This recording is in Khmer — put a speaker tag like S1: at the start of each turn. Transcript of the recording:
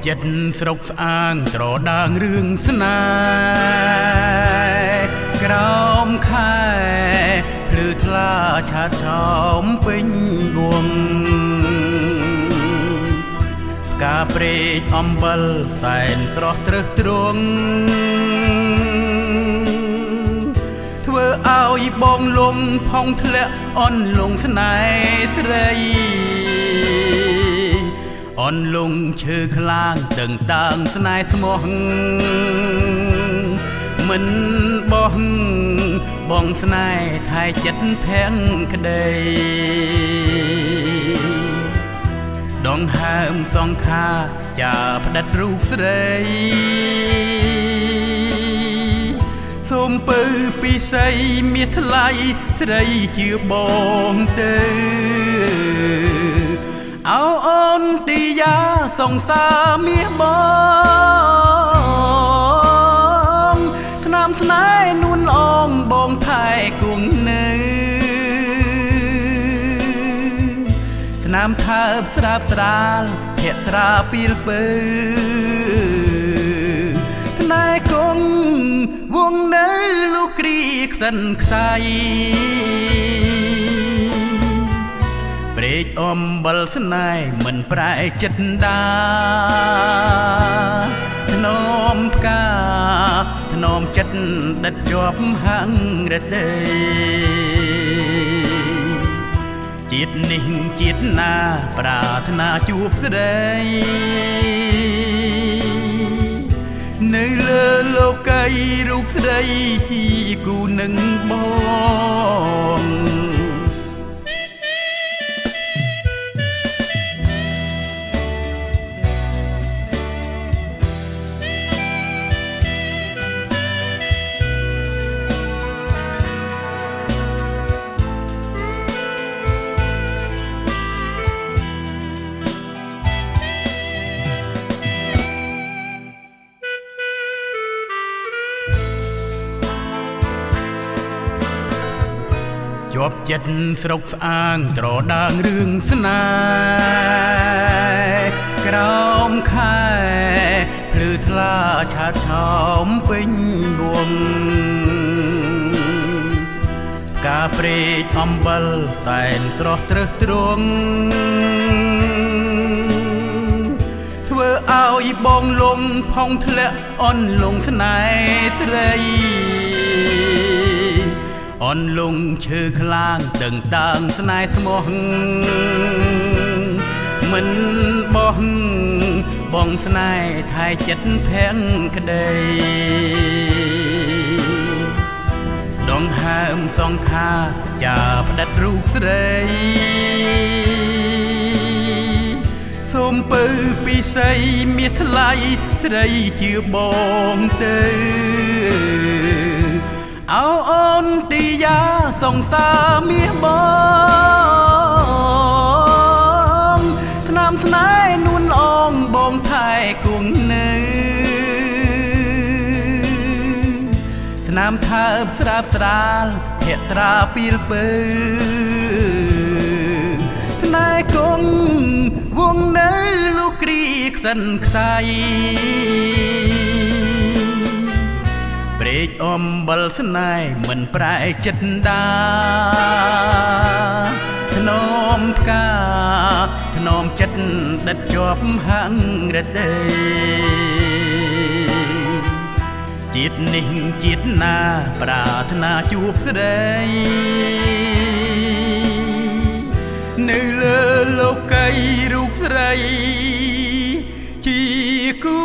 S1: ចិត្តស្រុកស្អាងត្រដាងរឿងស្នេហ៍ក្រោមខែភ្លឺថ្លាឆាតឆោមពេញវងការព្រែកអំបិលសែនស្រស់ត្រឹសត្រង់ធ្វើឲ្យបងលំផុងធ្លាក់អន់លងស្នេហ៍ស្រីអន់លងឈើខ្លាំងតឹងតាងស្នេហ៍ស្មោះមិនបោះបងស្នេហ៍ថែចិត្តភាំងក្តីដងហើមសងខាចាផ្ដិតរូបស្រីសូមពៅពិសីមាសថ្លៃស្រីជាបងទៅអោអូនទីយ៉ាសងសាមាសបងឆ្នាំស្នេហ៍នួនអងបងថែគង់នៅឆ្នាំថើបស្រាបស្រាលភក្ត្រាពីលពើស្នេហ៍គង់វងនៅលោកគ្រីខ្សិនខ្សៃព្រែកអំបិលស្នេហ៍មិនប្រែចិត្តដាធ្នមផ្កាធ្នមចិត្តដិតជាប់ហាំងរដីជាតិនេះជាតិណាប្រាថ្នាជួបស្រីនៅលើលោកីរូបស្រីជាគូនឹងបងជាប់ចិត្តស្រុកស្អាងត្រដាងរឿងស្នេហ៍ក្រោមខែភ្លឺថ្លាឆាតឆោមពេញវងការព្រែកអំបិលសែនស្រស់ត្រឹសត្រង់ធ្វើឲ្យបងលំផុងធ្លាក់អន់លងស្នេហ៍ស្រីអន់លងឈើខ្លាំងតឹងតាងស្នេហ៍ស្មោះមិនបោះបងស្នេហ៍ថែចិត្តភាំងក្តីដងហើមសងខាចាផ្ដិតរូបស្រីសូមពៅពិសីមាសថ្លៃស្រីជាបងទៅអោអូនទីយ៉ាសងសាមាសបងឆ្នាំស្នេហ៍នួនអងបងថែគង់នៅឆ្នាំថើបស្រាបស្រាលភក្ត្រាពីលពើស្នេហ៍គង់វងនៅលោកគ្រីខ្សិនខ្សៃព្រែកអំបិលស្នេហ៍មិនប្រែចិត្តដាធ្នមផ្កាធ្នមចិត្តដិតជាប់ហាំងរដីជាតិនេះជាតិណាប្រាថ្នាជួបស្រីនៅលើលោកីរូបស្រីជាគូ